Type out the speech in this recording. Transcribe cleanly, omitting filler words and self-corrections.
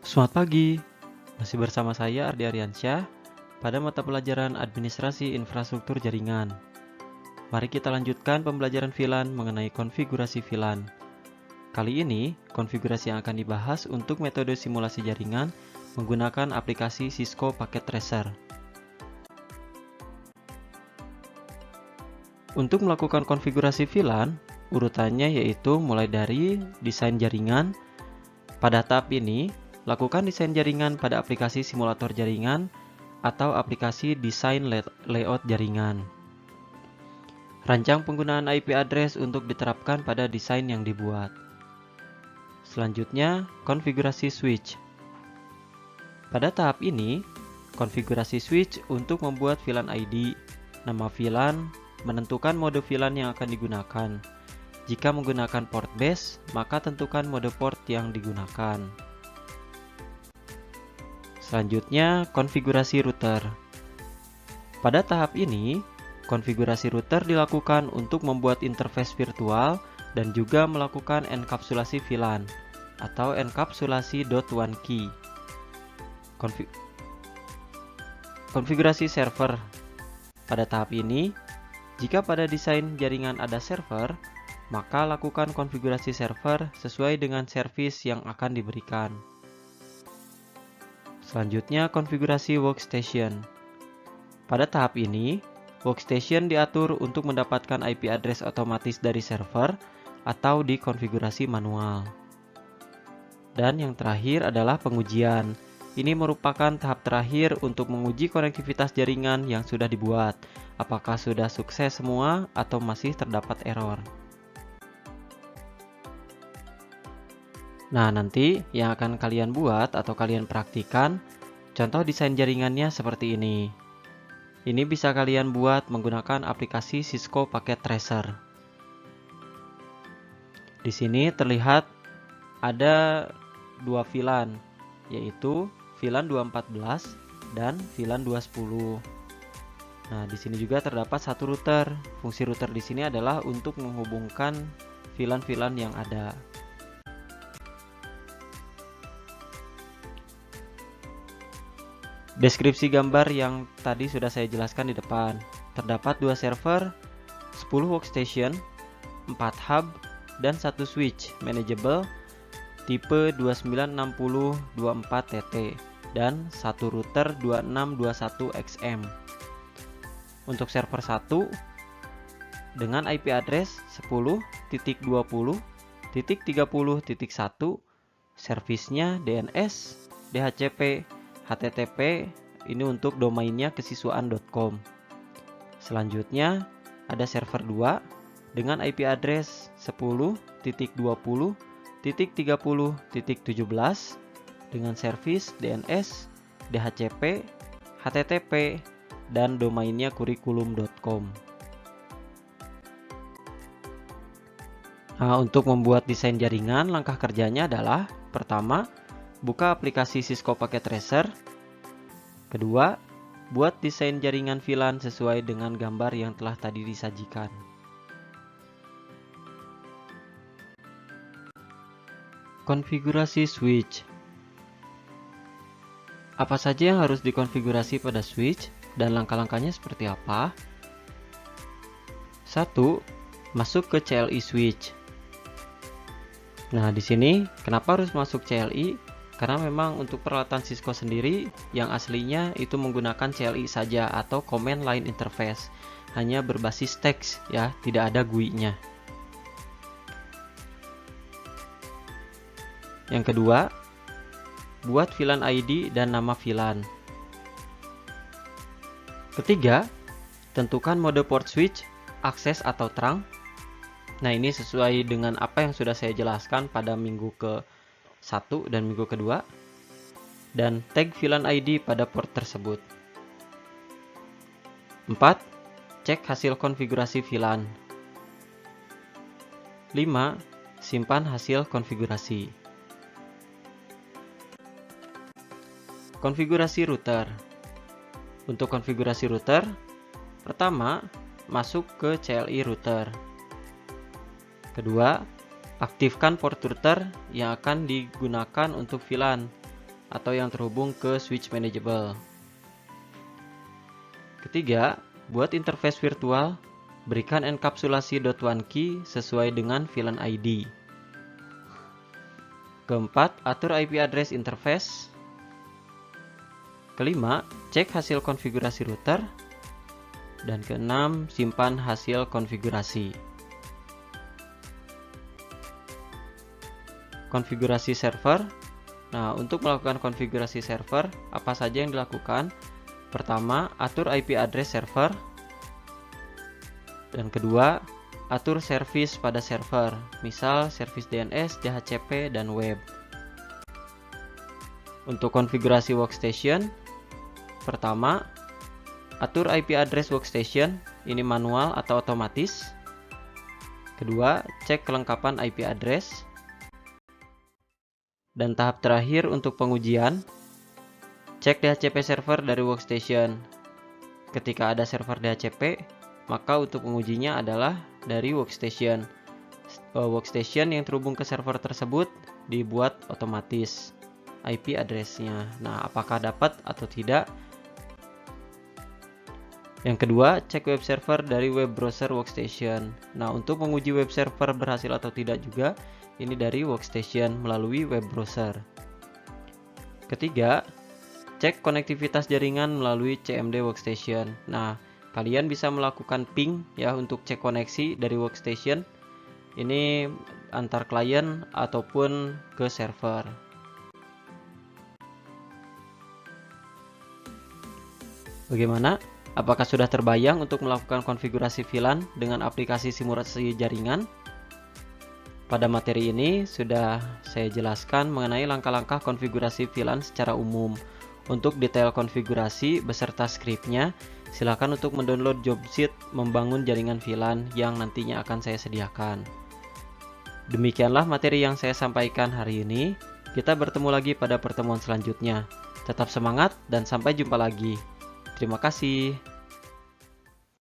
Selamat pagi, masih bersama saya Ardi Aryansyah pada mata pelajaran Administrasi Infrastruktur Jaringan. Mari kita lanjutkan pembelajaran VLAN mengenai konfigurasi VLAN. Kali ini, konfigurasi yang akan dibahas untuk metode simulasi jaringan menggunakan aplikasi Cisco Packet Tracer. Untuk melakukan konfigurasi VLAN, urutannya yaitu mulai dari desain jaringan. Pada tahap ini, lakukan desain jaringan pada aplikasi simulator jaringan atau aplikasi desain layout jaringan. Rancang penggunaan IP address untuk diterapkan pada desain yang dibuat. Selanjutnya, konfigurasi switch. Pada tahap ini, konfigurasi switch untuk membuat VLAN ID, nama VLAN, menentukan mode VLAN yang akan digunakan. Jika menggunakan port base, maka tentukan mode port yang digunakan. Selanjutnya, konfigurasi router. Pada tahap ini, konfigurasi router dilakukan untuk membuat interface virtual dan juga melakukan enkapsulasi VLAN atau enkapsulasi .1 key. Konfigurasi server. Pada tahap ini, jika pada desain jaringan ada server, maka lakukan konfigurasi server sesuai dengan service yang akan diberikan. Selanjutnya, konfigurasi workstation. Pada tahap ini, workstation diatur untuk mendapatkan IP address otomatis dari server atau dikonfigurasi manual. Dan yang terakhir adalah pengujian. Ini merupakan tahap terakhir untuk menguji konektivitas jaringan yang sudah dibuat. Apakah sudah sukses semua atau masih terdapat error. Nah, nanti yang akan kalian buat atau kalian praktikan, contoh desain jaringannya seperti ini. Ini bisa kalian buat menggunakan aplikasi Cisco Packet Tracer. Di sini terlihat ada dua VLAN, yaitu VLAN 214 dan VLAN 210. Nah, di sini juga terdapat satu router. Fungsi router di sini adalah untuk menghubungkan VLAN-VLAN yang ada. Deskripsi gambar yang tadi sudah saya jelaskan di depan. Terdapat dua server, 10 workstation, 4 hub, dan 1 switch manageable tipe 296024TT dan 1 router 2621XM. Untuk server 1 dengan IP address 10.20.30.1, servisnya DNS, DHCP, HTTP, ini untuk domainnya kesiswaan.com. Selanjutnya ada server 2 dengan IP address 10.20.30.17 dengan servis DNS, DHCP, HTTP, dan domainnya kurikulum.com. Nah, untuk membuat desain jaringan, langkah kerjanya adalah: pertama, buka aplikasi Cisco Packet Tracer. Kedua, buat desain jaringan VLAN sesuai dengan gambar yang telah tadi disajikan. Konfigurasi switch. Apa saja yang harus dikonfigurasi pada switch dan langkah-langkahnya seperti apa? 1. Masuk ke CLI switch. Nah, di sini kenapa harus masuk CLI? Karena memang untuk peralatan Cisco sendiri yang aslinya itu menggunakan CLI saja atau Command Line Interface, hanya berbasis teks ya, tidak ada GUI-nya. Yang kedua, buat VLAN ID dan nama VLAN. Ketiga, tentukan mode port switch, akses atau trunk. Nah, ini sesuai dengan apa yang sudah saya jelaskan pada minggu ke-1 dan minggu kedua. Dan tag VLAN ID pada port tersebut. 4. Cek hasil konfigurasi VLAN. 5. Simpan hasil konfigurasi. Konfigurasi router. Untuk konfigurasi router, pertama, masuk ke CLI router. Kedua, aktifkan port router yang akan digunakan untuk VLAN. atau yang terhubung ke switch manageable. Ketiga, buat interface virtual, berikan enkapsulasi .1key sesuai dengan VLAN ID. Keempat, atur IP address interface. Kelima, cek hasil konfigurasi router. Dan keenam, simpan hasil konfigurasi. Konfigurasi server. Nah, untuk melakukan konfigurasi server, apa saja yang dilakukan? Pertama, atur IP address server. Dan kedua, atur service pada server, misal service DNS, DHCP, dan web. Untuk konfigurasi workstation, pertama, atur IP address workstation, ini manual atau otomatis. Kedua, cek kelengkapan IP address. Dan tahap terakhir untuk pengujian, cek DHCP server dari workstation. Ketika ada server DHCP, maka untuk pengujinya adalah dari workstation. Workstation yang terhubung ke server tersebut dibuat otomatis IP address-nya. Nah, apakah dapat atau tidak? Yang kedua, cek web server dari web browser workstation. Nah, untuk menguji web server berhasil atau tidak juga, ini dari workstation melalui web browser. Ketiga, cek konektivitas jaringan melalui CMD workstation. Nah, kalian bisa melakukan ping ya untuk cek koneksi dari workstation. Ini antar klien ataupun ke server. Bagaimana? Apakah sudah terbayang untuk melakukan konfigurasi VLAN dengan aplikasi simulasi jaringan? Pada materi ini sudah saya jelaskan mengenai langkah-langkah konfigurasi VLAN secara umum. Untuk detail konfigurasi beserta skripnya, silakan untuk mendownload job sheet membangun jaringan VLAN yang nantinya akan saya sediakan. Demikianlah materi yang saya sampaikan hari ini. Kita bertemu lagi pada pertemuan selanjutnya. Tetap semangat dan sampai jumpa lagi. Terima kasih.